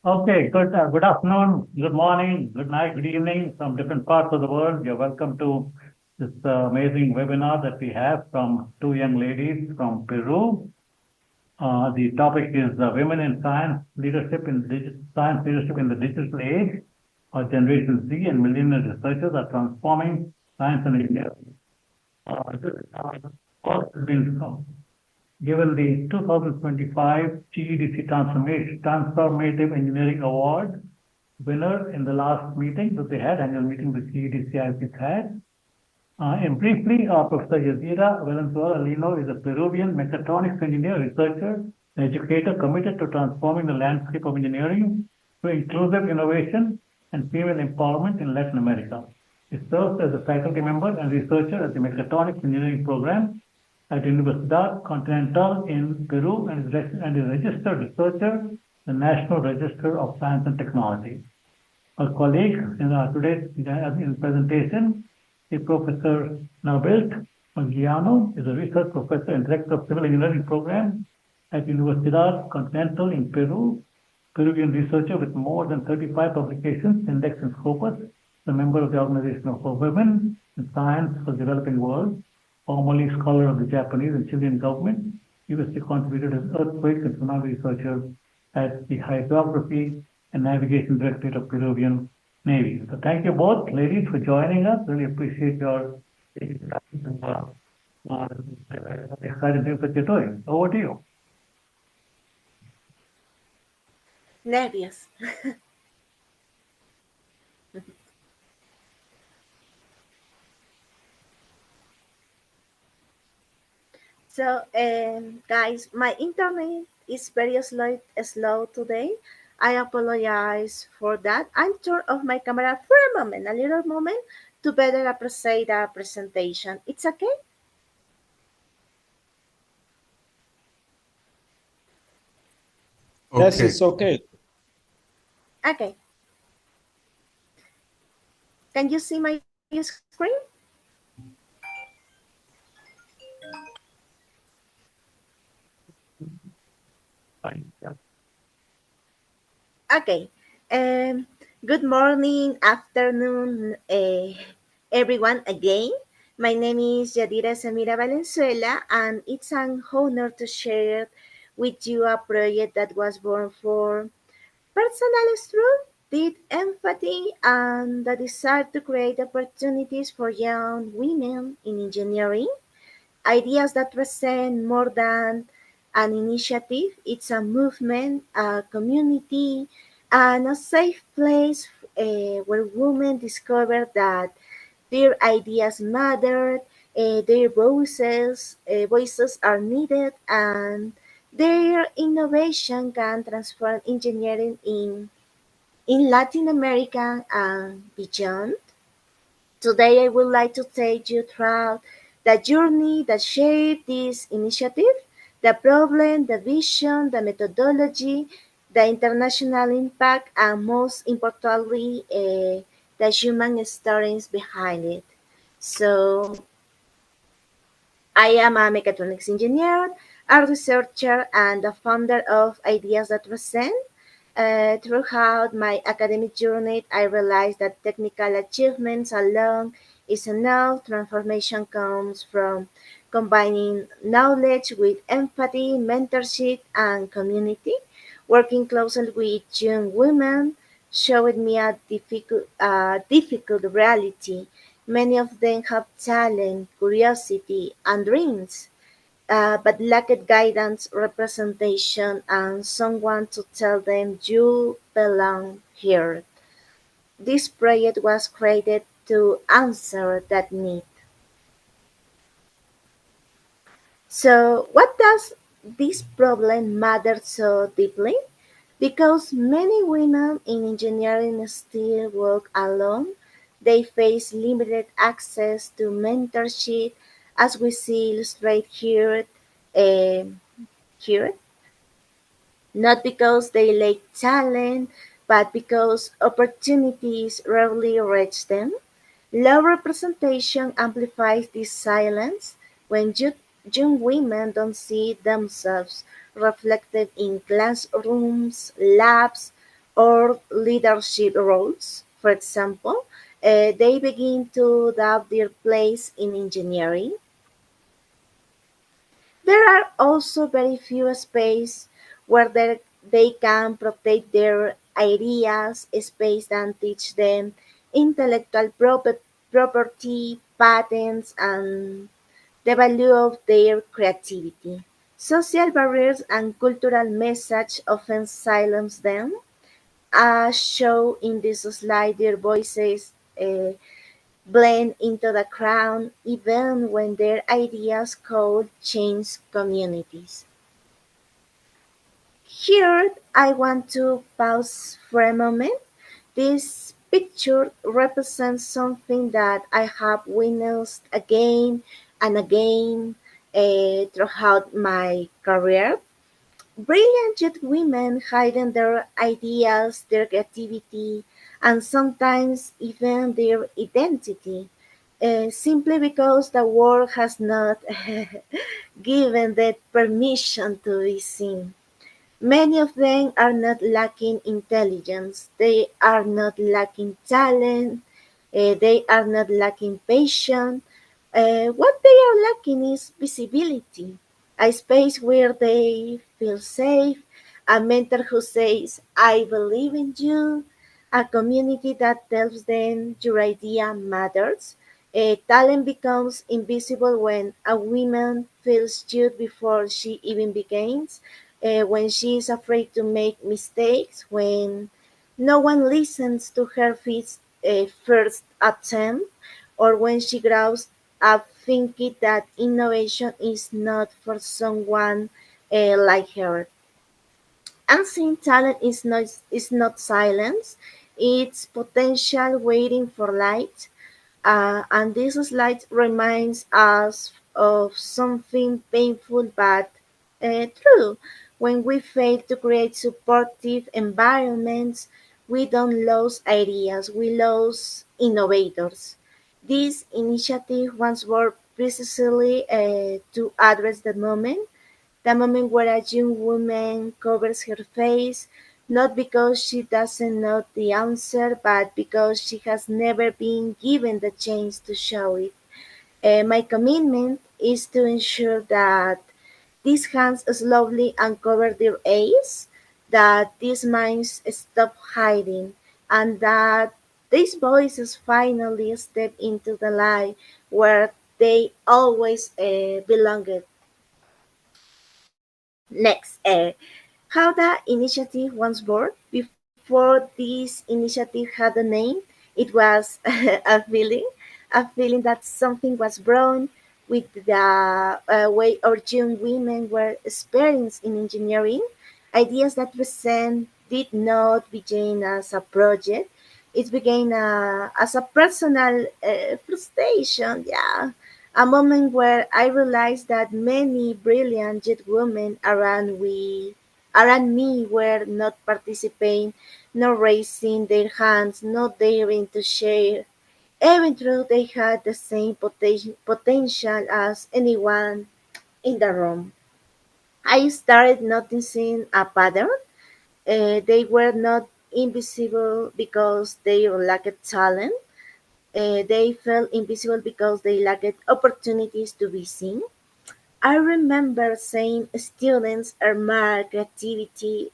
Good afternoon, good morning, good night, good evening from different parts of the world. You're welcome to this amazing webinar that we have from two young ladies from Peru. The topic is Women in Science Leadership Science Leadership in the Digital Age. Generation Z and Millennial researchers are transforming science and engineering. This course has been given the 2025 GEDC Transformative Engineering Award winner in the last meeting that they had, annual meeting the GEDC IFEES had. And briefly, Professor Yadira Valenzuela Lino is a Peruvian mechatronics engineer, researcher, and educator committed to transforming the landscape of engineering through inclusive innovation and female empowerment in Latin America. He serves as a faculty member and researcher at the Mechatronics Engineering Program at Universidad Continental in Peru and is registered researcher in the National Register of Science and Technology. Our colleague in today's presentation is Professor Nabilt Mangiano, is a research professor and director of civil engineering program at Universidad Continental in Peru, Peruvian researcher with more than 35 publications indexed in Scopus, a member of the Organization for Women in Science for the Developing World, formerly scholar of the Japanese and Chilean government. Previously contributed as earthquake and tsunami researcher at the Hydrography and Navigation Directorate of Peruvian Navy. So thank you both, ladies, for joining us. Really appreciate your exciting things that you're doing. Over to you. Nervios. So, guys, my internet is very slow today. I apologize for that. I'm turn off my camera for a moment, a little moment, to better appreciate the presentation. It's okay? Yes, it's okay. Okay. Can you see my screen? Okay. Good morning, afternoon, everyone again. My name is Yadira Samira Valenzuela, and it's an honor to share with you a project that was born for personal strength, deep empathy, and the desire to create opportunities for young women in engineering. Ideas that present more than an initiative, it's a movement, a community, and a safe place where women discover that their ideas matter, their voices are needed, and their innovation can transform engineering in Latin America and beyond. Today, I would like to take you through the journey that shaped this initiative, the problem, the vision, the methodology, the international impact, and most importantly, the human stories behind it. So, I am a mechatronics engineer, a researcher, and the founder of Ideas That Present. Throughout my academic journey, I realized that technical achievements alone is enough. Transformation comes from combining knowledge with empathy, mentorship, and community. Working closely with young women showed me a difficult reality. Many of them have talent, curiosity, and dreams, but lacked guidance, representation, and someone to tell them you belong here. This project was created to answer that need. So, what does this problem matter so deeply? Because many women in engineering still work alone, they face limited access to mentorship, as we see illustrated here, not because they lack talent, but because opportunities rarely reach them. Low representation amplifies this silence when young women don't see themselves reflected in classrooms, labs, or leadership roles. For example, they begin to doubt their place in engineering. There are also very few spaces where they can protect their ideas, space and teach them intellectual property, patents, and the value of their creativity. Social barriers and cultural message often silence them, as shown in this slide. Their voices blend into the crowd even when their ideas could change communities. Here, I want to pause for a moment. This picture represents something that I have witnessed again and again throughout my career. Brilliant young women hiding their ideas, their creativity, and sometimes even their identity, simply because the world has not given them permission to be seen. Many of them are not lacking intelligence, they are not lacking talent, they are not lacking patience. What they are lacking is visibility, a space where they feel safe, a mentor who says, I believe in you, a community that tells them your idea matters. Talent becomes invisible when a woman feels judged before she even begins, when she is afraid to make mistakes, when no one listens to her first attempt, or when she grows up thinking that innovation is not for someone like her. Unseen talent is not silence, it's potential waiting for light. And this slide reminds us of something painful but true. When we fail to create supportive environments, we don't lose ideas, we lose innovators. This initiative was born precisely to address the moment where a young woman covers her face, not because she doesn't know the answer, but because she has never been given the chance to show it. My commitment is to ensure that these hands slowly uncover their eyes, that these minds stop hiding, and that these voices finally step into the light where they always belonged. Next, how the initiative was born. Before this initiative had a name, it was a feeling that something was wrong with the way our young women were experienced in engineering. Ideas that present did not begin as a project. It began as a personal frustration, yeah, a moment where I realized that many brilliant young women around me were not participating, not raising their hands, not daring to share, even though they had the same potential as anyone in the room. I started noticing a pattern. They were not invisible because they lacked talent. They felt invisible because they lacked opportunities to be seen. I remember seeing students admire creativity,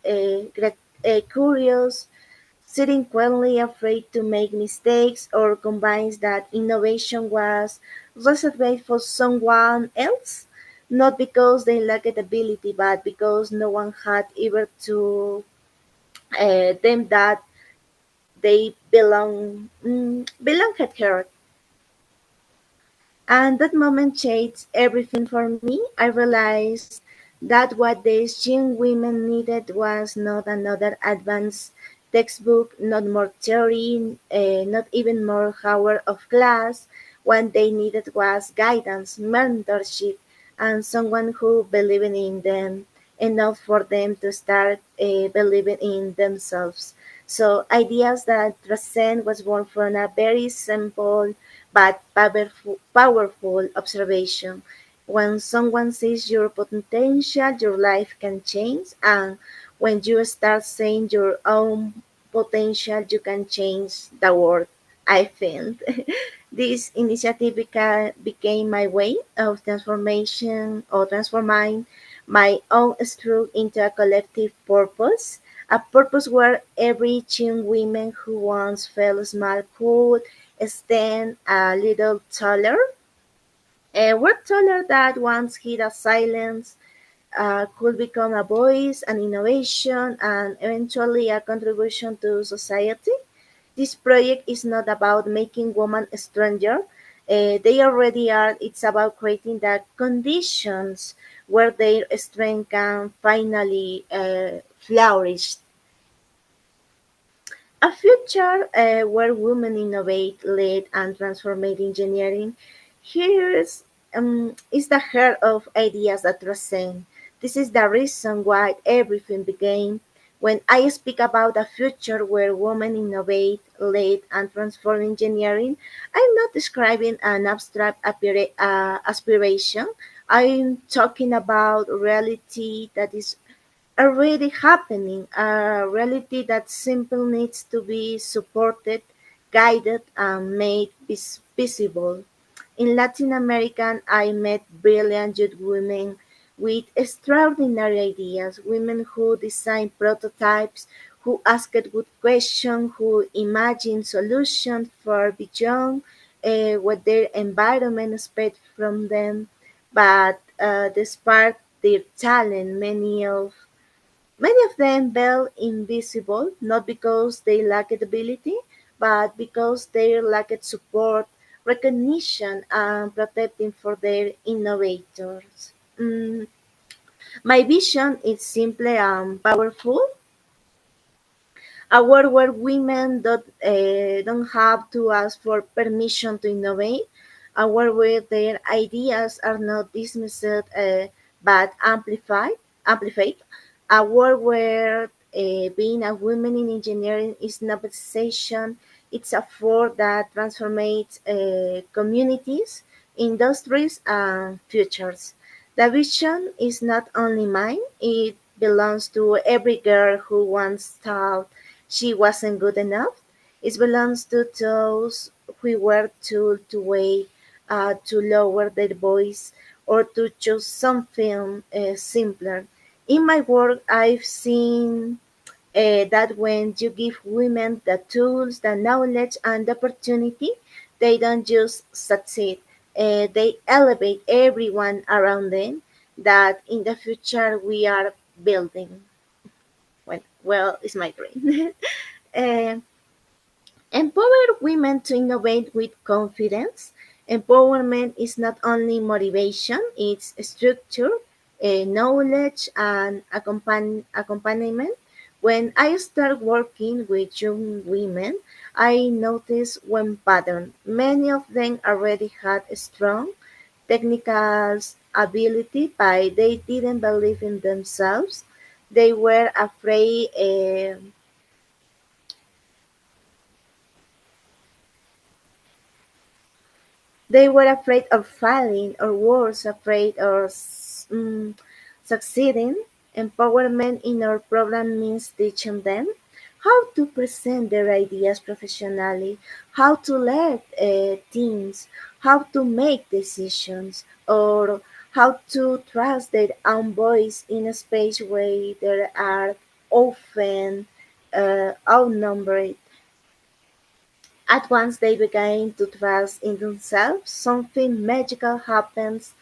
curious, sitting quietly afraid to make mistakes or convinced that innovation was reserved for someone else, not because they lacked ability, but because no one had ever to them that they belonged her. And that moment changed everything for me. I realized that what these young women needed was not another advanced textbook, not more theory, not even more hour of class. What they needed was guidance, mentorship, and someone who believed in them enough for them to start believing in themselves. So ideas that Transcend was born from a very simple but powerful observation. When someone sees your potential, your life can change, and when you start seeing your own potential, you can change the world, I think. This initiative became my way of transformation or transforming my own struggle into a collective purpose, a purpose where every young woman who once felt small could stand a little taller. We're taller that once hit a silence could become a voice, an innovation, and eventually a contribution to society. This project is not about making women stronger. They already are. It's about creating the conditions where their strength can finally flourish. A future where women innovate, lead, and transform engineering. Is the heart of ideas that transcend. This is the reason why everything began. When I speak about a future where women innovate, lead, and transform engineering, I'm not describing an abstract aspiration. I'm talking about reality that is already happening, a reality that simply needs to be supported, guided, and made visible. In Latin America, I met brilliant youth women with extraordinary ideas, women who design prototypes, who asked good questions, who imagine solutions far beyond what their environment expects from them. But despite their talent, many of them felt invisible, not because they lacked ability, but because they lacked support, recognition, and protecting for their innovators. My vision is simply powerful, a world where women don't have to ask for permission to innovate, a world where their ideas are not dismissed but amplified, a world where being a woman in engineering is not a sensation, it's a force that transforms communities, industries, and futures. The vision is not only mine, it belongs to every girl who once thought she wasn't good enough. It belongs to those who were told to wait, to lower their voice, or to choose something simpler. In my work, I've seen that when you give women the tools, the knowledge, and the opportunity, they don't just succeed, they elevate everyone around them that in the future we are building. Well, it's my dream. Uh, Empower women to innovate with confidence. Empowerment is not only motivation, it's structure, knowledge, and accompaniment. When I start working with young women, I notice one pattern. Many of them already had a strong technical ability, but they didn't believe in themselves. They were afraid. They were afraid of failing, or worse, afraid of succeeding. Empowerment in our program means teaching them how to present their ideas professionally, how to lead teams, how to make decisions, or how to trust their own voice in a space where they are often outnumbered. At once they begin to trust in themselves, something magical happens,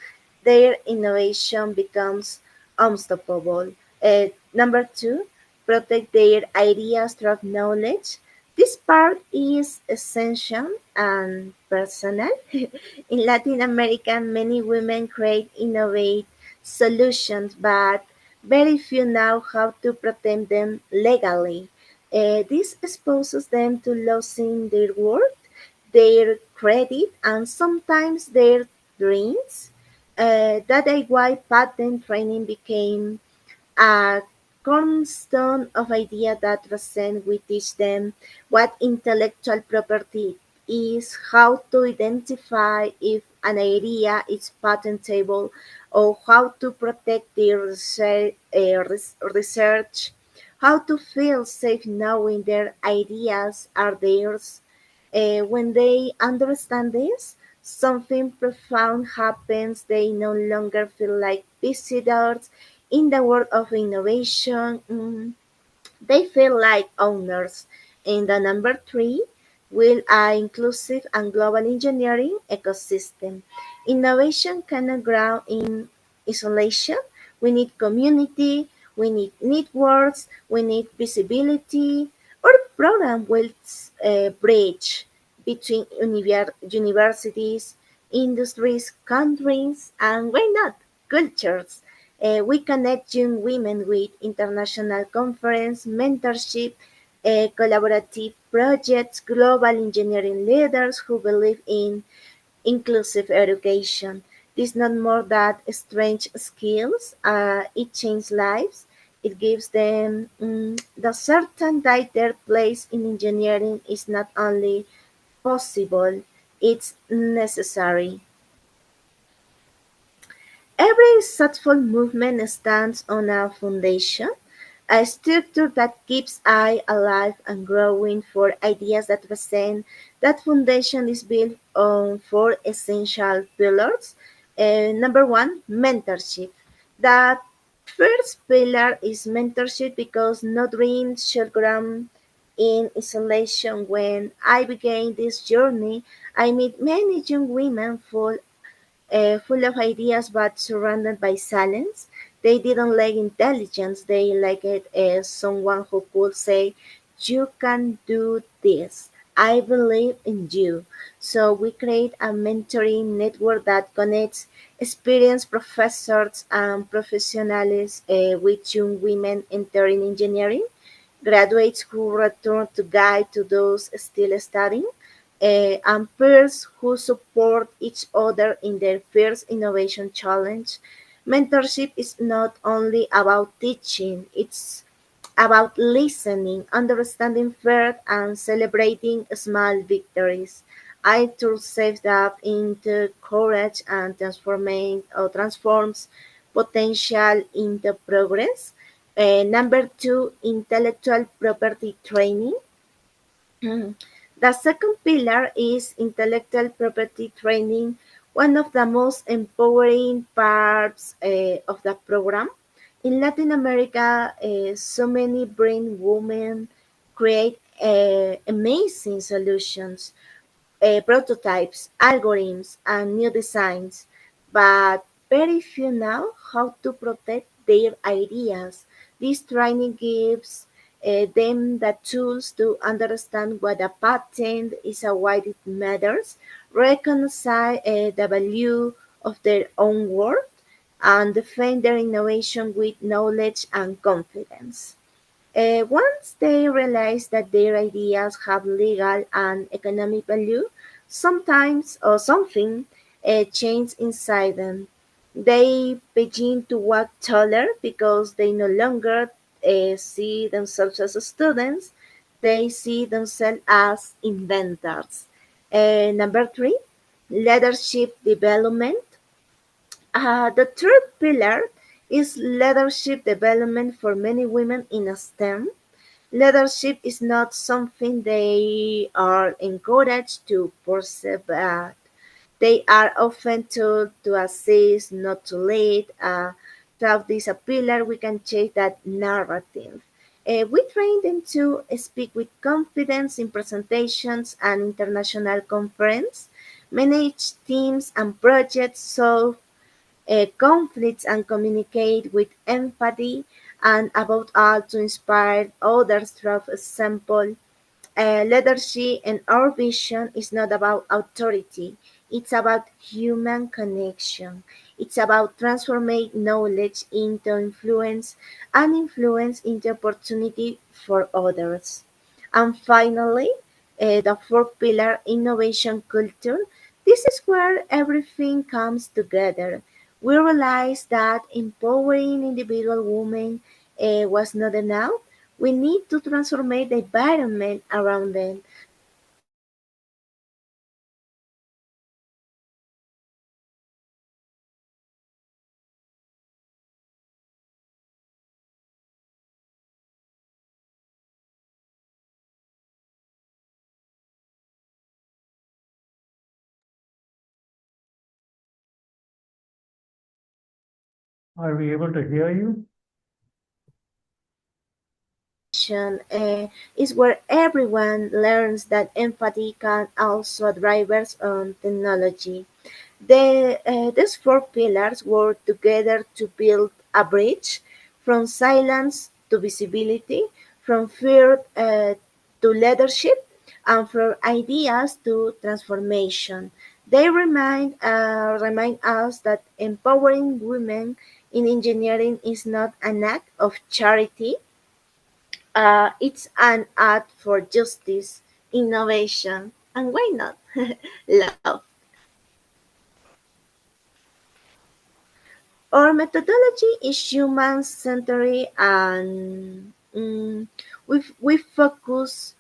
their innovation becomes unstoppable. Number two, protect their ideas through knowledge. This part is essential and personal. In Latin America, many women create innovate solutions, but very few know how to protect them legally. This exposes them to losing their worth, their credit, and sometimes their dreams. That is why patent training became a cornerstone of idea that represent we teach them what intellectual property is, how to identify if an idea is patentable, or how to protect the research, how to feel safe knowing their ideas are theirs. When they understand this, something profound happens. They no longer feel like visitors in the world of innovation. They feel like owners. And the number three, will an inclusive and global engineering ecosystem. Innovation cannot grow in isolation. We need community, we need networks, we need visibility. Our program will bridge between universities, industries, countries, and why not cultures. We connect young women with international conference, mentorship, collaborative projects, global engineering leaders who believe in inclusive education. This is not more than strange skills. It changes lives. It gives them the certain that their place in engineering is not only possible, it's necessary. Every successful movement stands on a foundation, a structure that keeps I alive and growing for ideas that present. That foundation is built on four essential pillars. Number one, mentorship. The first pillar is mentorship because no dream should grow in isolation. When I began this journey, I met many young women full of ideas but surrounded by silence. They didn't lack intelligence, they lacked someone who could say, "You can do this. I believe in you." So we create a mentoring network that connects experienced professors and professionals with young women entering engineering, graduates who return to guide to those still studying, and peers who support each other in their first innovation challenge. Mentorship is not only about teaching, it's about listening, understanding first, and celebrating small victories. I turn self-doubt into courage and transforms potential into progress. Number two, intellectual property training. The second pillar is intellectual property training, one of the most empowering parts of the program. In Latin America, so many brain women create amazing solutions, prototypes, algorithms, and new designs, but very few know how to protect their ideas. This training gives them the tools to understand what a patent is and why it matters, recognize the value of their own work, and defend their innovation with knowledge and confidence. Once they realize that their ideas have legal and economic value, sometimes or something changes inside them. They begin to walk taller because they no longer see themselves as students, they see themselves as inventors. Number three, leadership development. The third pillar is leadership development for many women in STEM. Leadership is not something they are encouraged to pursue, but they are often told to assist, not to lead. Throughout this pillar, we can change that narrative. We train them to speak with confidence in presentations and international conference, manage teams and projects, solve conflicts and communicate with empathy, and above all to inspire others through example. Leadership and our vision is not about authority, it's about human connection. It's about transforming knowledge into influence and influence into opportunity for others. And finally, the fourth pillar, innovation culture. This is where everything comes together. We realize that empowering individual women was not enough. We need to transform the environment around them. Are we able to hear you? Is where everyone learns that empathy can also drivers on technology. These four pillars work together to build a bridge from silence to visibility, from fear to leadership, and from ideas to transformation. They remind us that empowering women in engineering is not an act of charity, it's an act for justice, innovation, and why not love. Our methodology is human-centered and we focus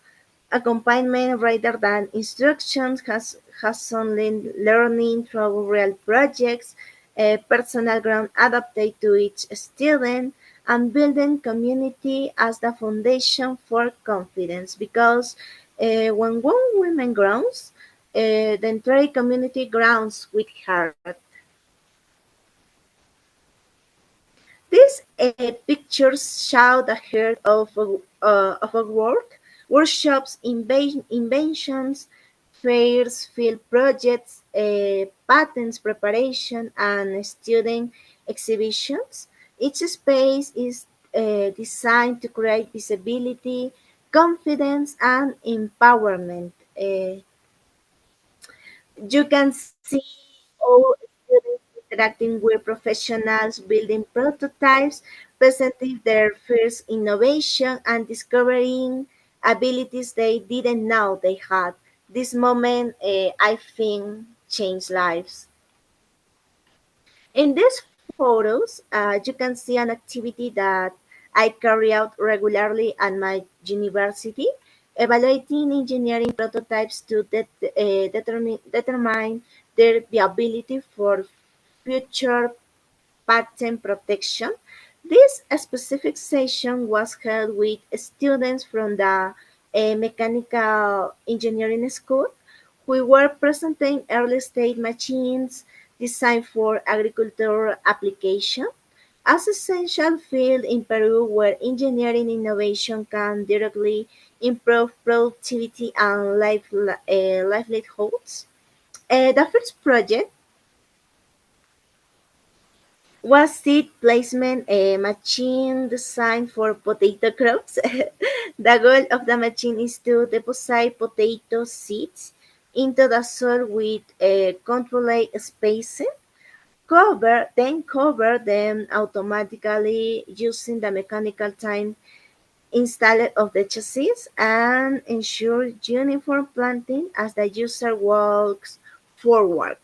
accompaniment rather than instructions, has only learning through real projects, personal growth adapted to each student, and building community as the foundation for confidence. Because when one woman grows, the entire community grows with her. These pictures show the heart of a work: workshops, inventions, fairs, field projects, patents preparation, and student exhibitions. Each space is designed to create visibility, confidence, and empowerment. You can see all students interacting with professionals, building prototypes, presenting their first innovation, and discovering abilities they didn't know they had. This moment, I think, changed lives. In these photos, you can see an activity that I carry out regularly at my university, evaluating engineering prototypes to determine their viability for future patent protection. This specific session was held with students from the mechanical engineering school. We were presenting early-stage machines designed for agricultural application, as essential field in Peru where engineering innovation can directly improve productivity and livelihoods. The first project was seed placement, a machine designed for potato crops. The goal of the machine is to deposit potato seeds into the soil with a controlled spacing, cover them automatically using the mechanical time installed of the chassis, and ensure uniform planting as the user walks forward.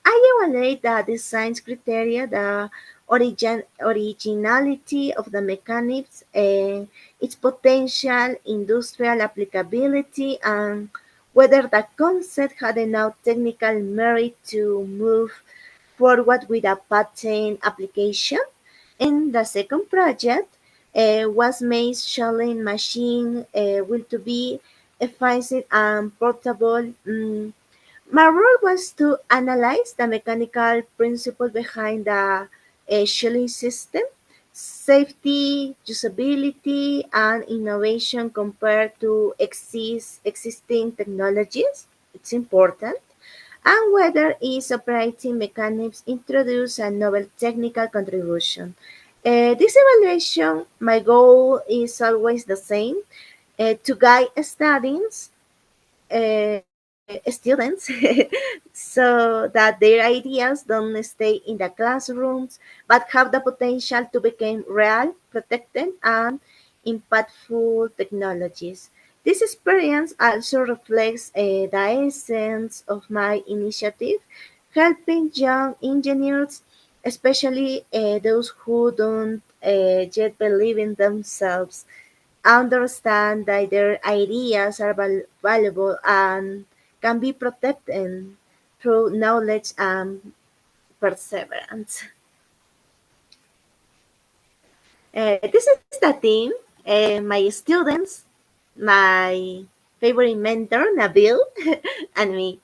I evaluate the design criteria, the originality of the mechanics, its potential industrial applicability, and whether the concept had enough technical merit to move forward with a patent application. In the second project, was made showing machine will to be efficient and portable. My role was to analyze the mechanical principle behind the shelling system, safety, usability, and innovation compared to existing technologies. It's important. And whether its operating mechanisms introduce a novel technical contribution. This evaluation, my goal is always the same: to guide students so that their ideas don't stay in the classrooms but have the potential to become real, protected, and impactful technologies. This experience also reflects the essence of my initiative, helping young engineers, especially those who don't yet believe in themselves, understand that their ideas are valuable and can be protected through knowledge and perseverance. This is the team, my students, my favorite mentor, Nabil, and me.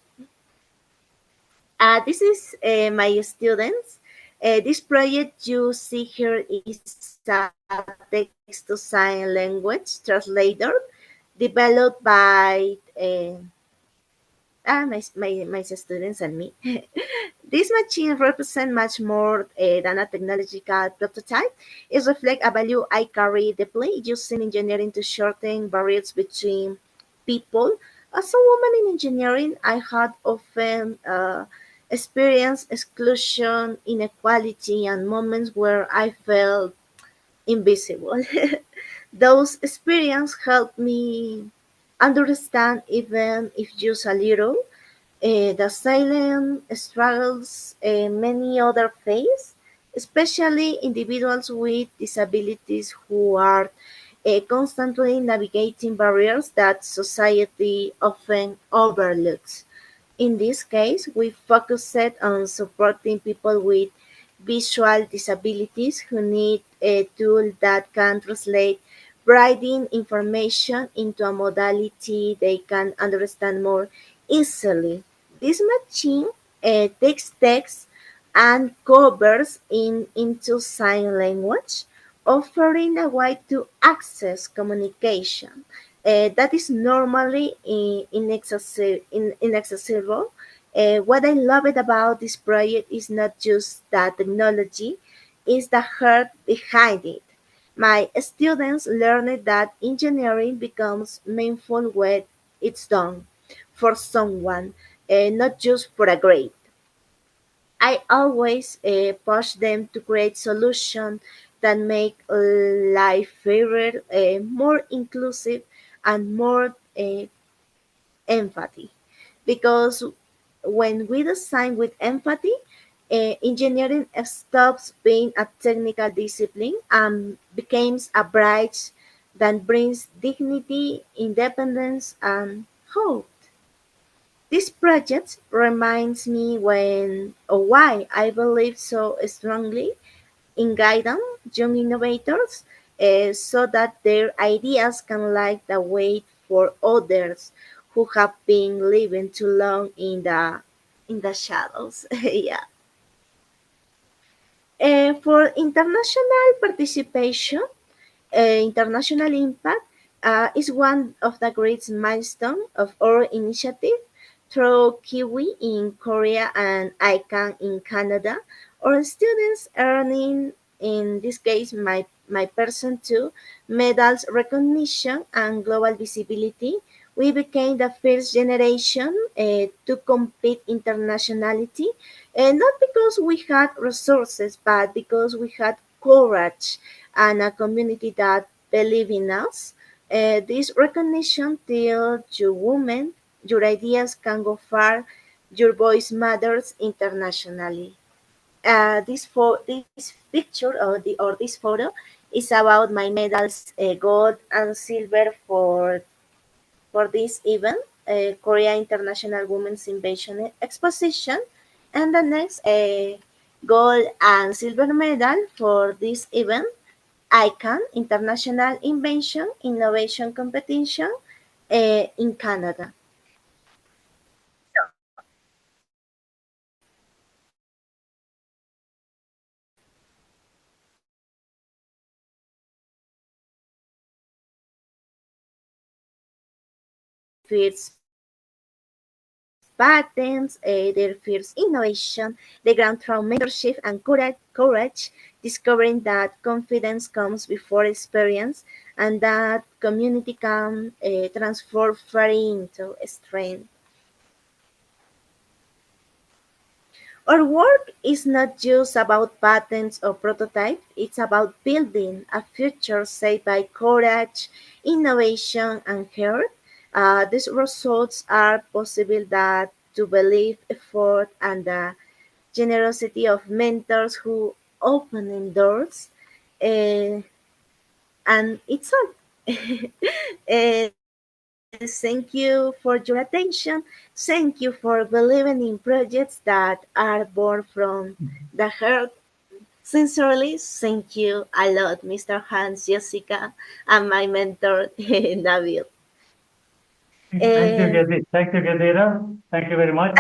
This is my students. This project you see here is a text-to-sign language translator developed by my students and me. This machine represents much more than a technological prototype. It reflects a value I carry deeply, using engineering to shorten barriers between people. As a woman in engineering, I had often experienced exclusion, inequality, and moments where I felt invisible. Those experiences helped me understand, even if just a little, the silent struggles many other face, especially individuals with disabilities who are constantly navigating barriers that society often overlooks. In this case, we focused on supporting people with visual disabilities who need a tool that can translate writing information into a modality they can understand more easily. This machine takes text and converts it into sign language, offering a way to access communication that is normally inaccessible. What I love it about this project is not just the technology, it's the heart behind it. My students learned that engineering becomes meaningful when it's done for someone, not just for a grade. I always push them to create solutions that make life fairer, more inclusive, and more empathy. Because when we design with empathy, engineering stops being a technical discipline and becomes a bridge that brings dignity, independence, and hope. This project reminds me when or why I believe so strongly in guiding young innovators so that their ideas can light the way for others who have been living too long in the shadows. Yeah. For international participation, international impact is one of the great milestones of our initiative. Through Kiwi in Korea and ICANN in Canada, our students earning, in this case, my person too, medals, recognition, and global visibility. We became the first generation to compete internationally, not because we had resources, but because we had courage and a community that believe in us. This recognition tells you women your ideas can go far, your voice matters internationally. This picture or this photo is about my medals, gold and silver for this event, Korea International Women's Invention Exposition, and the next gold and silver medal for this event, ICANN International Invention Innovation Competition in Canada. First patents, their first innovation, they ground through mentorship and courage, discovering that confidence comes before experience and that community can transform fear into strength. Our work is not just about patents or prototypes, it's about building a future shaped by courage, innovation, and heart. These results are possible that to believe, effort, and the generosity of mentors who open doors. Uh, and it's all. Thank you for your attention. Thank you for believing in projects that are born from the heart. Sincerely, thank you a lot, Mr. Hans, Jessica, and my mentor, Nabil. Thank you, Uh, Gedi. Thank you, Gedira. Thank you very much.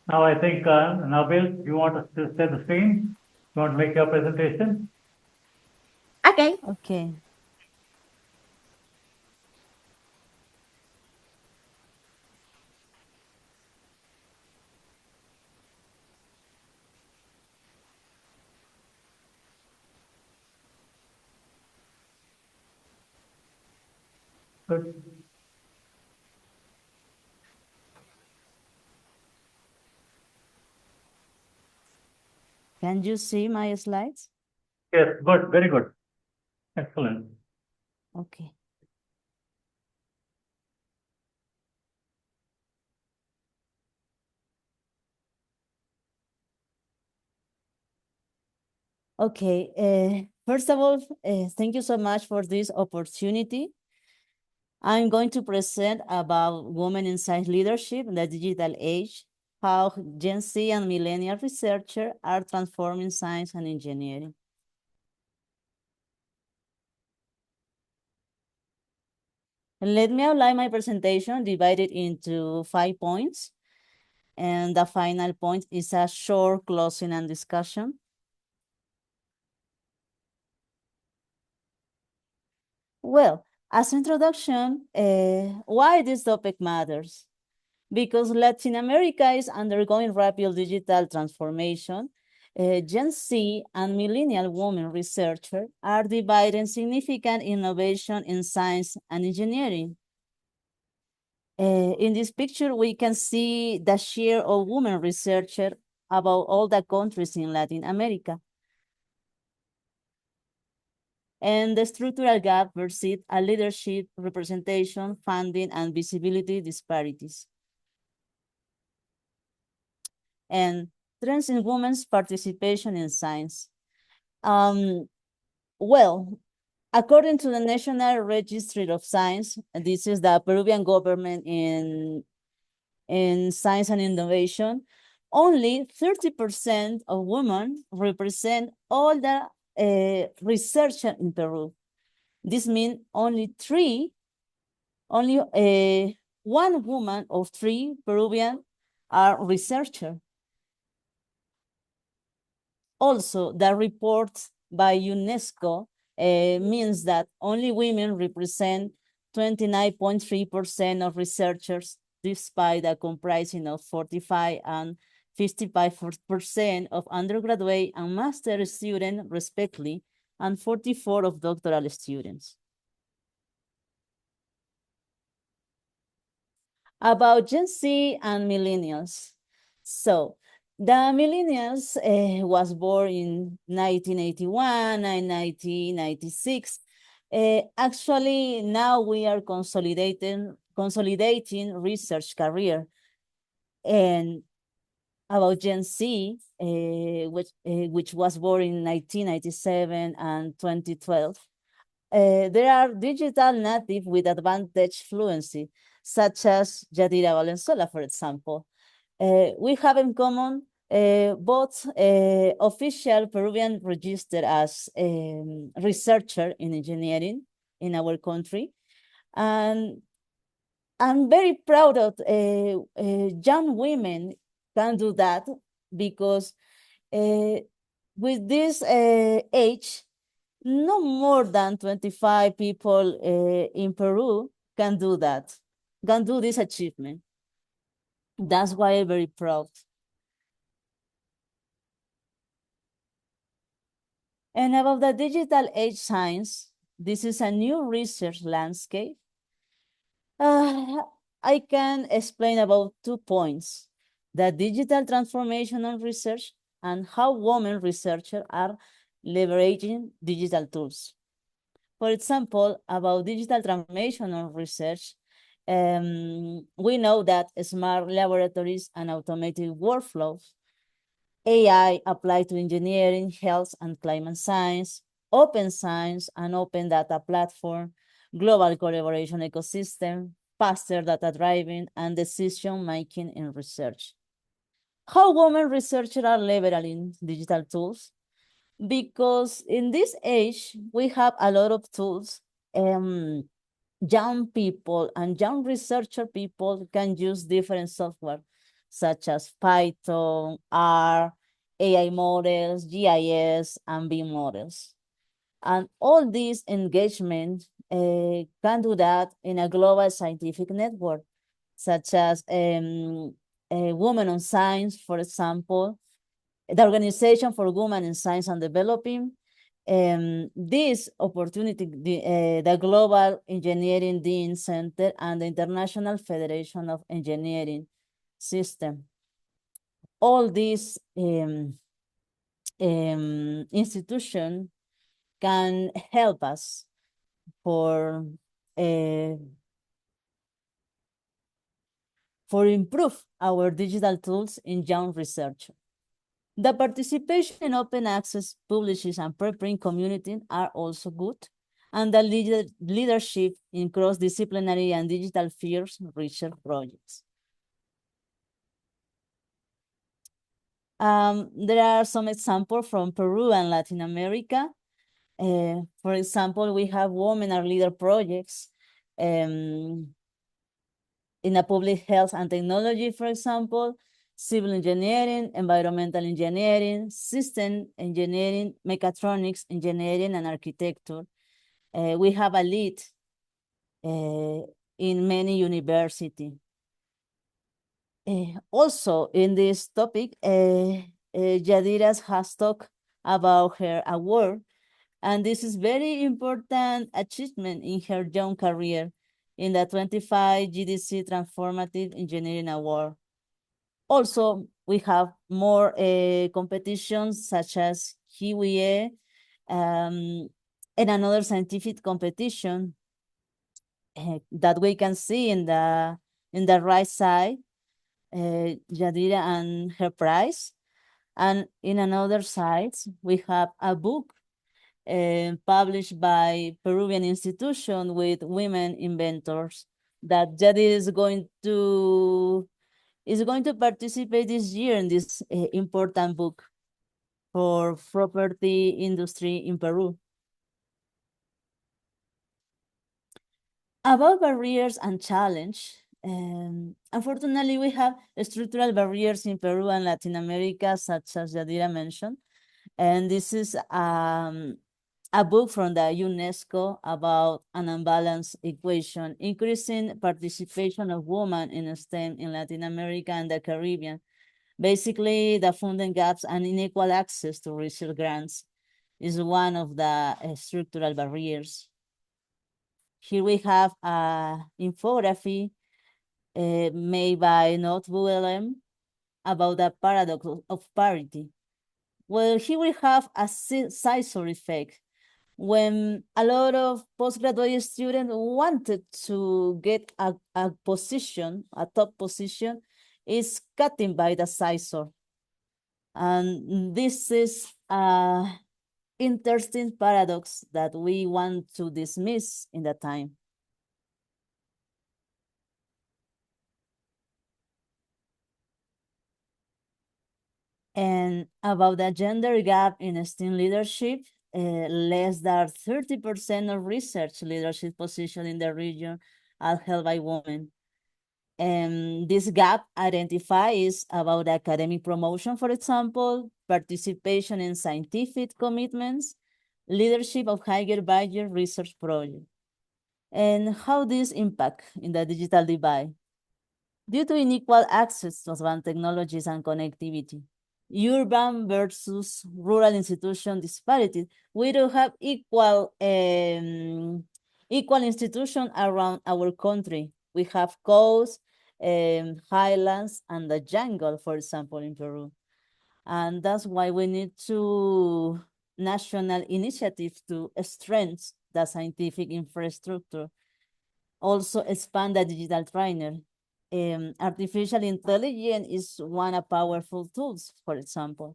Now I think, Nabil, you want to set the scene? You want to make your presentation? Okay. Okay. Good. Can you see my slides? Yes, good, very good. Excellent. Okay. Okay. First of all, thank you so much for this opportunity. I'm going to present about women in science leadership in the digital age, how Gen Z and Millennial researchers are transforming science and engineering. Let me outline my presentation divided into 5 points. And the final point is a short closing and discussion. Well, as introduction, why this topic matters? Because Latin America is undergoing rapid digital transformation. Gen Z and millennial women researchers are dividing significant innovation in science and engineering. In this picture, we can see the share of women researchers about all the countries in Latin America. And the structural gap persists a leadership, representation, funding, and visibility disparities. And trends in women's participation in science. Well, according to the National Registry of Science, this is the Peruvian government in science and innovation, only 30% of women represent all the research in Peru. This means only one woman of 3 Peruvian are researchers. Also, the report by UNESCO means that only women represent 29.3% of researchers, despite a comprising of 45 and 55% of undergraduate and master students, respectively, and 44 of doctoral students. About Gen Z and millennials. So the millennials was born in 1981 and 1996. Actually, now we are consolidating research career. And about Gen Z, which was born in 1997 and 2012. There are digital native with advantage fluency, such as Yadira Valenzuela, for example. We have in common both official Peruvian registered as researcher in engineering in our country. And I'm very proud of young women can do that because with this age, no more than 25 people in Peru can do that, can do this achievement. That's why I'm very proud. And about the digital age science, this is a new research landscape. I can explain about 2 points: the digital transformation of research and how women researchers are leveraging digital tools. For example, about digital transformation of research, we know that smart laboratories and automated workflows, AI applied to engineering, health, and climate science, open science and open data platform, global collaboration ecosystem, faster data driving, and decision-making in research. How women researchers are leveraging digital tools? Because in this age, we have a lot of tools. Young people and young researcher people can use different software, such as Python, R, AI models, GIS, and BIM models. And all these engagement can do that in a global scientific network, such as Women on Science, for example, the Organization for Women in Science and Developing. This opportunity, the Global Engineering Dean Center and the International Federation of Engineering System. All these institutions can help us uh, for improve our digital tools in young research. The participation in open access publishing and preprint community are also good, and the leadership in cross-disciplinary and digital fields research projects. There are some examples from Peru and Latin America. For example, we have women are leader projects in a public health and technology, for example, civil engineering, environmental engineering, system engineering, mechatronics engineering, and architecture. We have a lead in many universities. Also, in this topic, Yadira has talked about her award, and this is very important achievement in her young career in the 25 GDC Transformative Engineering Award. Also, we have more competitions such as IUCEE and another scientific competition that we can see in the right side, Yadira and her prize. And in another side, we have a book published by Peruvian institution with women inventors that Yadira is going to participate this year in this important book for property industry in Peru. About barriers and challenge, unfortunately, we have structural barriers in Peru and Latin America, such as Yadira mentioned. And this is a book from the UNESCO about an unbalanced equation, increasing participation of women in STEM in Latin America and the Caribbean. Basically, the funding gaps and unequal access to research grants is one of the structural barriers. Here we have an infography made by Not Willem about the paradox of parity. Well, here we have a scissor effect. When a lot of postgraduate students wanted to get a position, a top position, is cutting by the scissor. And this is an interesting paradox that we want to dismiss in the time. And about the gender gap in STEM leadership, less than 30% of research leadership positions in the region are held by women. And this gap identifies about academic promotion, for example, participation in scientific commitments, leadership of higher budget research projects, and how this impact in the digital divide. Due to unequal access to advanced technologies and connectivity, urban versus rural institution disparity, we don't have equal institution around our country. We have coast, highlands, and the jungle, for example, in Peru. And that's why we need to national initiatives to strengthen the scientific infrastructure. Also expand the digital trainer. Artificial intelligence is one of powerful tools, for example.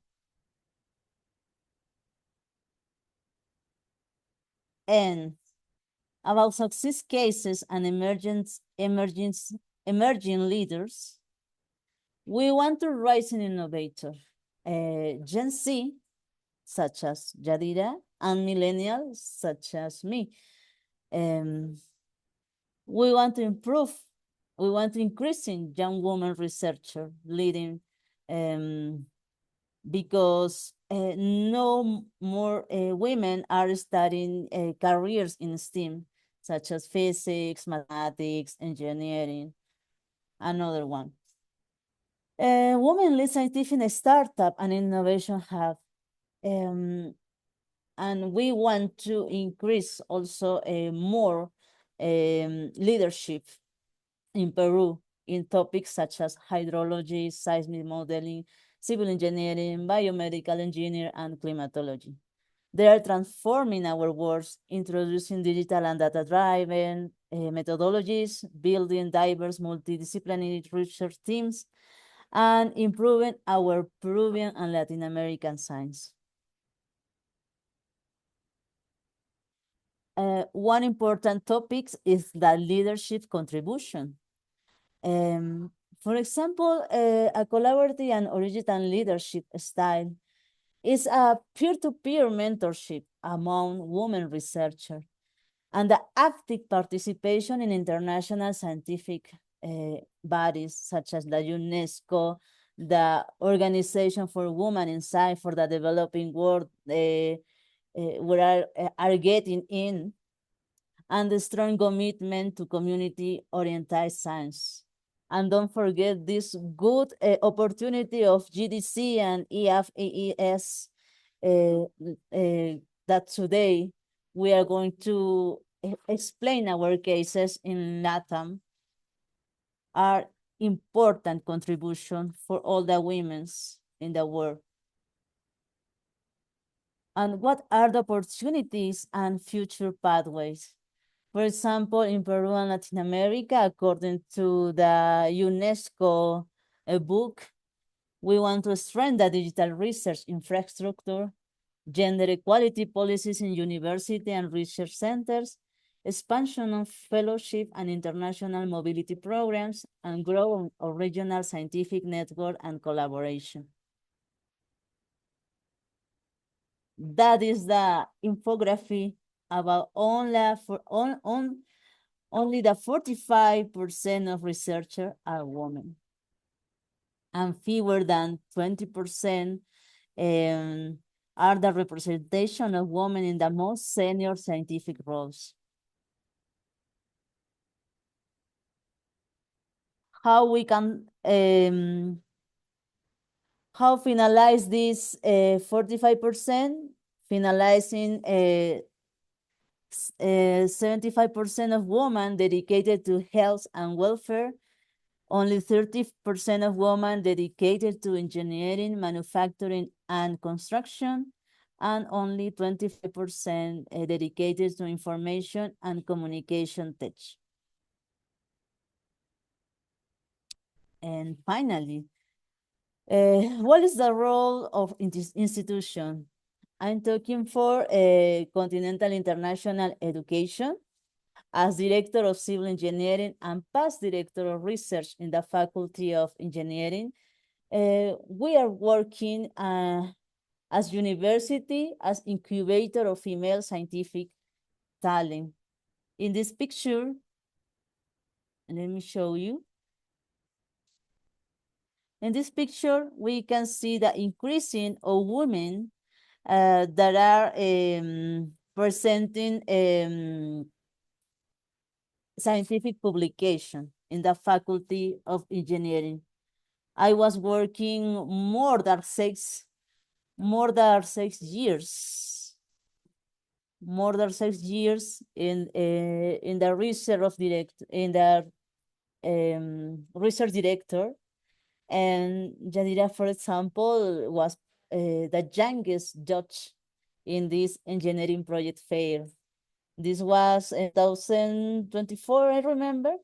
And about success cases and emerging leaders, we want to rise an innovator. Gen Z, such as Yadira, and millennials, such as me. We want to improve, we want to increase in young women researcher leading because no more women are studying careers in STEAM, such as physics, mathematics, engineering, another one. Women-led scientific startup and innovation hub. And we want to increase also more leadership in Peru in topics such as hydrology, seismic modeling, civil engineering, biomedical engineering, and climatology. They are transforming our works, introducing digital and data-driven methodologies, building diverse multidisciplinary research teams, and improving our Peruvian and Latin American science. One important topic is the leadership contribution. For example, a collaborative and original leadership style is a peer-to-peer mentorship among women researchers and the active participation in international scientific bodies such as the UNESCO, the Organization for Women in Science for the Developing World, we are getting in, and the strong commitment to community-oriented science. And don't forget this good opportunity of GDC and IFEES that today we are going to explain our cases in LATAM are important contribution for all the women in the world. And what are the opportunities and future pathways? For example, in Peru and Latin America, according to the UNESCO book, we want to strengthen the digital research infrastructure, gender equality policies in university and research centers, expansion of fellowship and international mobility programs, and growth of regional scientific network and collaboration. That is the infography about only the 45% of researchers are women, and fewer than 20% are the representation of women in the most senior scientific roles. How we can how finalize this 45%? Finalizing 75% of women dedicated to health and welfare, only 30% of women dedicated to engineering, manufacturing, and construction, and only 25% dedicated to information and communication tech. And finally, what is the role of this institution? I'm talking for Continental International Education as Director of Civil Engineering and past Director of Research in the Faculty of Engineering. We are working as university, as incubator of female scientific talent. In this picture, let me show you. In this picture, we can see the increasing of women that are presenting scientific publication in the Faculty of Engineering. I was working more than 6 years, in the research director, and Yadira, for example, was the youngest judge in this engineering project fair. This was in 2024, I remember,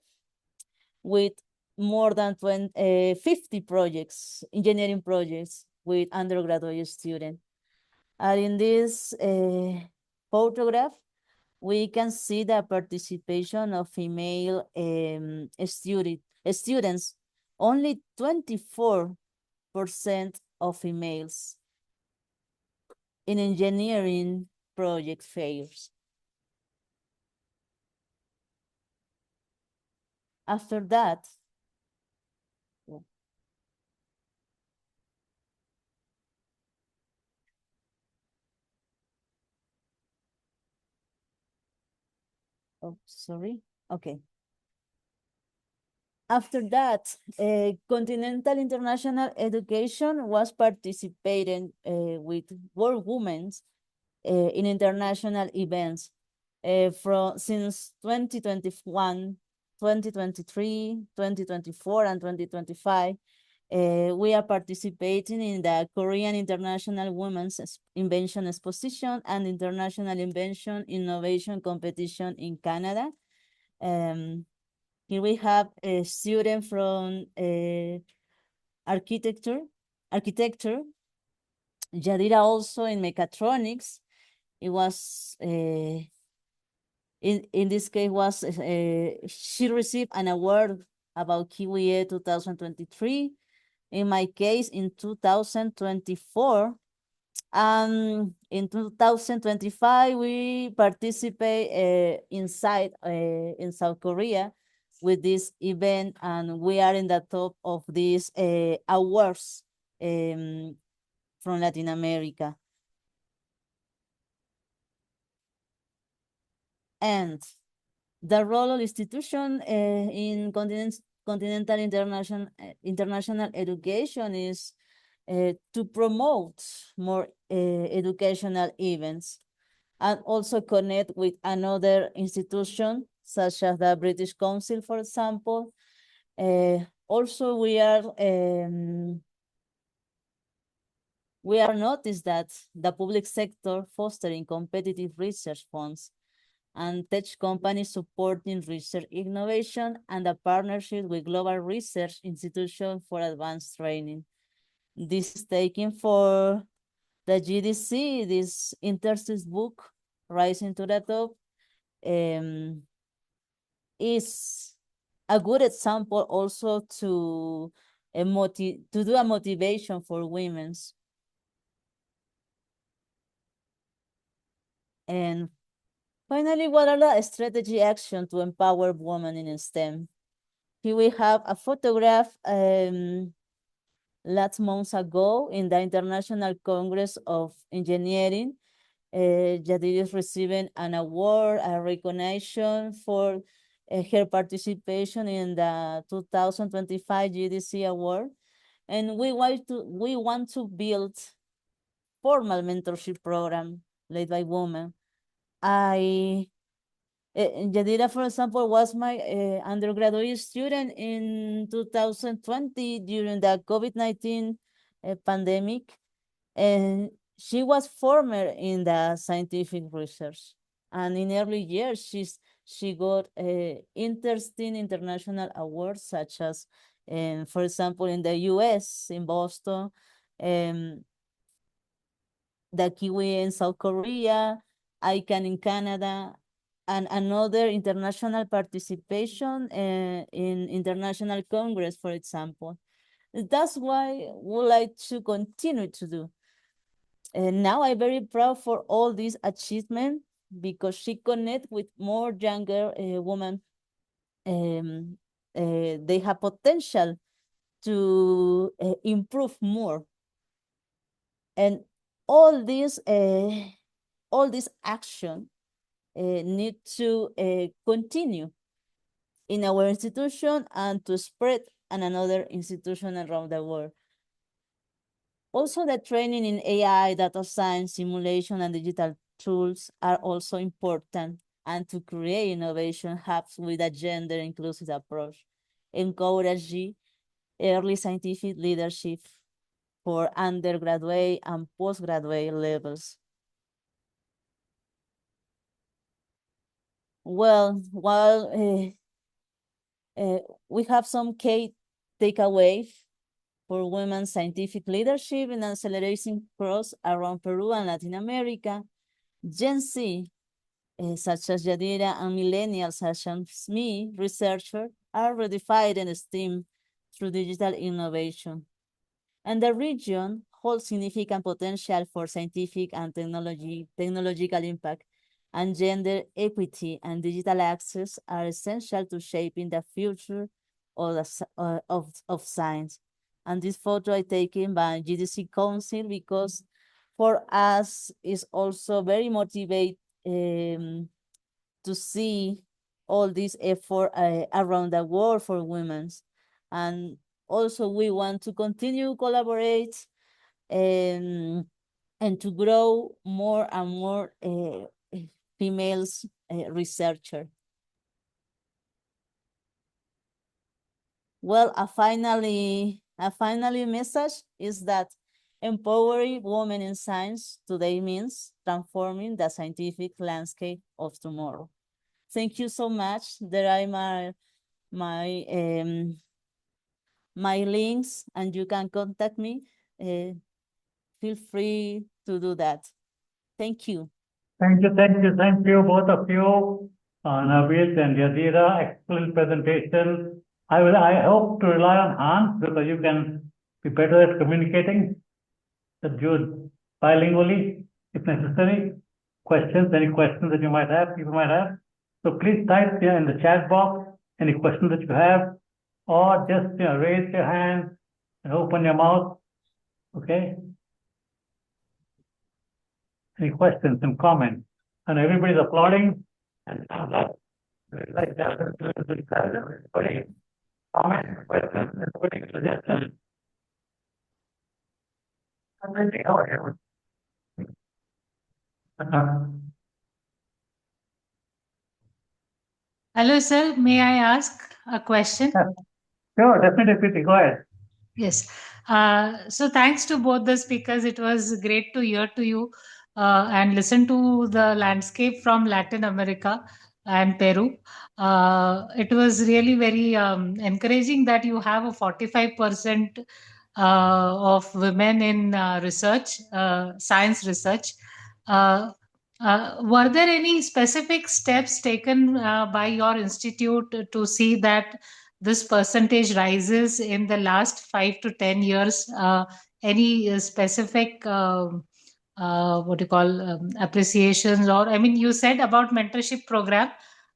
with more than 50 projects, engineering projects with undergraduate students. And in this photograph, we can see the participation of female students, only 24% of females in engineering project fairs. After that, Oh, sorry. Okay. After that, continental international education was participating with world women in international events since 2021, 2023, 2024, and 2025. We are participating in the Korean International Women's Invention Exposition and International Invention Innovation Competition in Canada. Here we have a student from architecture, Yadira also in mechatronics. It was, in this case, she received an award about Kiwi 2023. In my case, in 2024. In 2025, we participate inside in South Korea with this event, and we are in the top of these awards from Latin America. And the role of institution in continental international education is to promote more educational events and also connect with another institution such as the British Council, for example. Also, we are noticed that the public sector fostering competitive research funds and tech companies supporting research innovation and a partnership with global research institutions for advanced training. This is taken for the GDC, this interesting book, Rising to the Top, is a good example also to do a motivation for women's. And finally, what are the strategy action to empower women in STEM? Here we have a photograph last month ago in the International Congress of Engineering. Yadira is receiving an award, a recognition for her participation in the 2025 GDC award. And we want to build formal mentorship program led by women. Yadira, for example, was my undergraduate student in 2020 during the COVID-19 pandemic, and she was former in the scientific research. And in early years, she got interesting international awards, such as, for example, in the US, in Boston, the Kiwi in South Korea, ICANN in Canada, and another international participation in international congress, for example. That's why we would like to continue to do. And now I'm very proud for all these achievements because she connect with more younger women. They have potential to improve more. And all this action need to continue in our institution and to spread in another institution around the world. Also, the training in AI, data science, simulation, and digital tools are also important, and to create innovation hubs with a gender inclusive approach, encourage early scientific leadership for undergraduate and postgraduate levels. Well, while we have some key takeaways for women's scientific leadership and accelerating growth around Peru and Latin America. Gen Z, such as Yadira, and millennials, such as me, researchers, are redefining STEAM through digital innovation. And the region holds significant potential for scientific and technological impact, and gender equity and digital access are essential to shaping the future of science. And this photo I taken by GDC Council because for us it's also very motivating to see all this effort around the world for women. And also we want to continue collaborate and to grow more and more females researchers. Well, a finally message is that empowering women in science today means transforming the scientific landscape of tomorrow. Thank you so much. There are my links, and you can contact me. Feel free to do that. Thank you. Thank you, both of you, Nabil and Yadira. Excellent presentation. I hope to rely on Hans because you can be better at communicating. That you bilingually, if necessary. Any questions that you might have, people might have. So please type here in the chat box any questions that you have, or just raise your hand and open your mouth. Okay. Any questions and comments? And everybody's applauding. Like that. Comment, questions, suggestions. Hello, sir. May I ask a question? Sure, definitely. Go ahead. Yes. So thanks to both the speakers. It was great to hear to you and listen to the landscape from Latin America and Peru. It was really very encouraging that you have a 45% of women in research, science research. Were there any specific steps taken by your institute to see that this percentage rises in the last 5 to 10 years? Any specific what you call appreciations, or I mean, you said about mentorship program,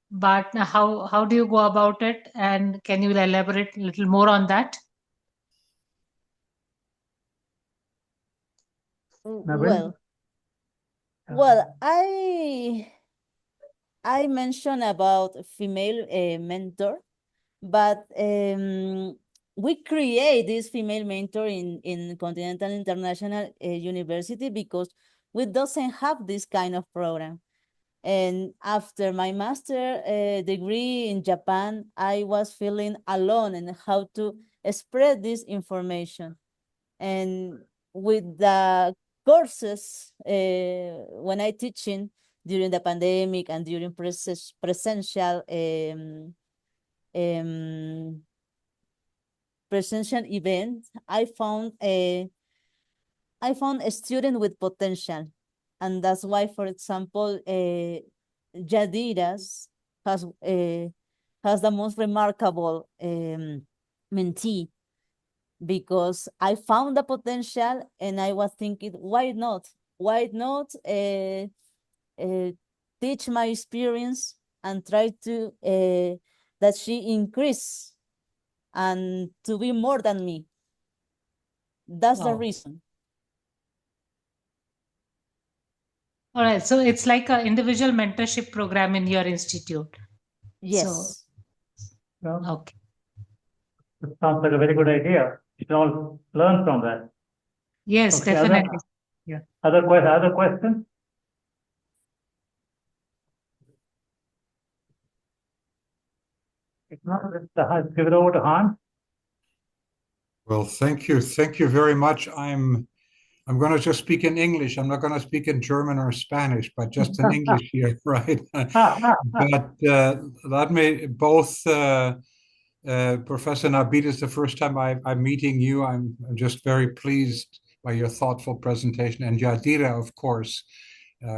but how do you go about it, and can you elaborate a little more on that? Well, I mentioned about a female mentor, but we create this female mentor in Continental International University because we doesn't have this kind of program. And after my master degree in Japan, I was feeling alone in how to spread this information. And with the courses, when I teaching during the pandemic and during presential event, I found a student with potential, and that's why, for example, Yadira's has the most remarkable mentee, because I found the potential and I was thinking, why not teach my experience and try to that she increase and to be more than me. That's the reason. All right, so it's like an individual mentorship program in your institute. Yes. Okay. It sounds like a very good idea. You should all learn from that. Yes, Okay, definitely. Other questions? If not, let's give it over to Hans. Well, thank you very much. I'm going to just speak in English. I'm not going to speak in German or Spanish, but just in English here, right? But let me both. Professor Nabil, is the first time I'm meeting you. I'm just very pleased by your thoughtful presentation, and Yadira, of course.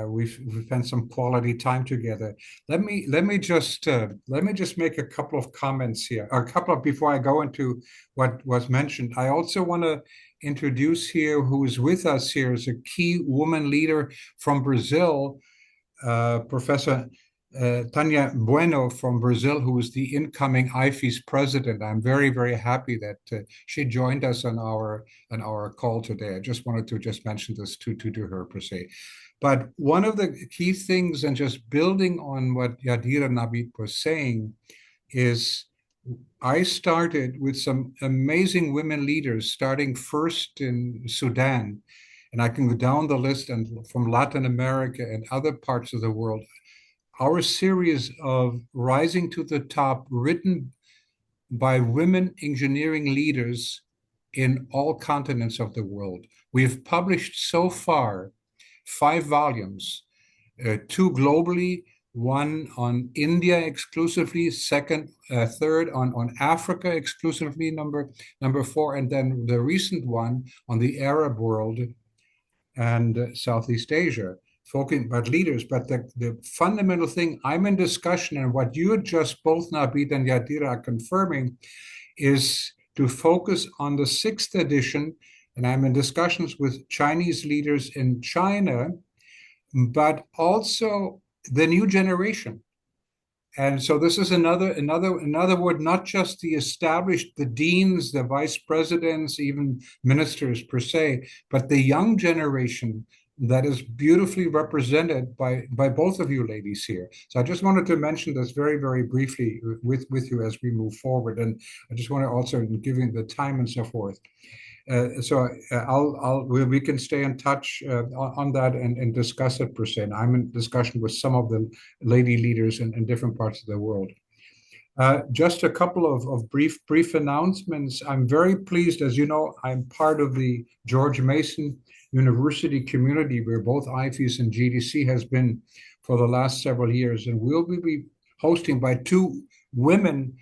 We've spent some quality time together. Let me just make a couple of comments here, or a couple of before I go into what was mentioned. I also want to introduce here who is with us here is a key woman leader from Brazil, Professor Tania Bueno from Brazil, who is the incoming IFEES president. I'm very, very happy that she joined us on our call today. I just wanted to just mention this to her per se. But one of the key things, and just building on what Yadira Nabi was saying, is I started with some amazing women leaders, starting first in Sudan, and I can go down the list, and from Latin America and other parts of the world. Our series of Rising to the Top, written by women engineering leaders in all continents of the world. We have published so far 5 volumes, 2 globally, 1 on India exclusively, third on Africa exclusively, number 4, and then the recent one on the Arab world and Southeast Asia, talking about leaders. But the fundamental thing, I'm in discussion, and what you just both, Nabeed and Yadira, are confirming, is to focus on the 6th edition, and I'm in discussions with Chinese leaders in China, but also the new generation. And so this is another word, not just the established, the deans, the vice presidents, even ministers per se, but the young generation that is beautifully represented by both of you ladies here. So I just wanted to mention this very, very briefly with you as we move forward. And I just want to also, giving the time and so forth. We can stay in touch on that and discuss it per se. And I'm in discussion with some of the lady leaders in different parts of the world. Just a couple of brief announcements. I'm very pleased, as you know, I'm part of the George Mason University community, where both IFEES and GDC has been for the last several years, and we'll be hosting by 2 women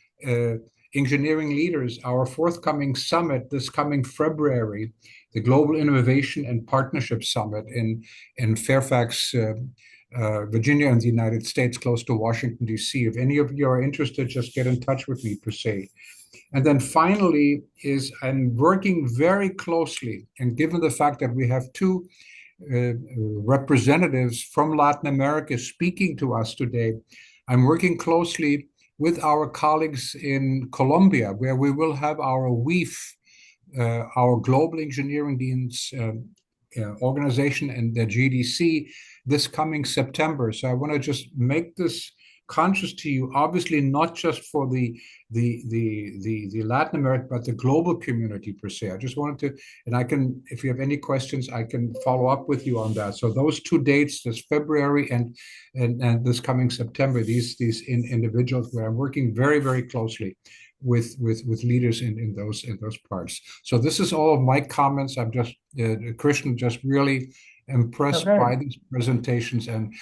engineering leaders our forthcoming summit this coming February, the Global Innovation and Partnership Summit in Fairfax, Virginia, in the United States, close to Washington, D.C. If any of you are interested, just get in touch with me per se. And then finally I'm working very closely, and given the fact that we have 2 representatives from Latin America speaking to us today, I'm working closely with our colleagues in Colombia, where we will have our WEEF, our Global Engineering Deans organization, and the GDC this coming September. So I want to just make this conscious to you, obviously not just for the Latin America, but the global community per se. I just wanted to, and I can, if you have any questions, I can follow up with you on that. So those 2 dates, this February and this coming September, these individuals, where I'm working very, very closely with leaders in those parts. So this is all of my comments. I'm just Christian, just really impressed by these presentations, and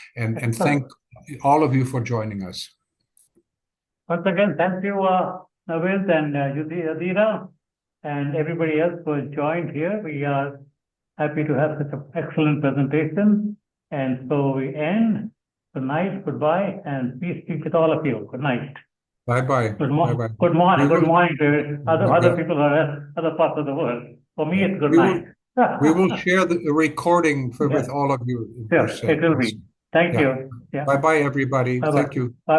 thank all of you for joining us. Once again, thank you, Navid and Yadira, and everybody else who has joined here. We are happy to have such an excellent presentation. And so we end. Good night, goodbye, and peace be with all of you. Good night. Bye-bye. Good morning. Good morning to other people who are in other parts of the world. For me, it's good night. We will share the recording with all of you. Yes, it will be. Thank you. Bye-bye, everybody. Bye-bye. Thank you. Bye.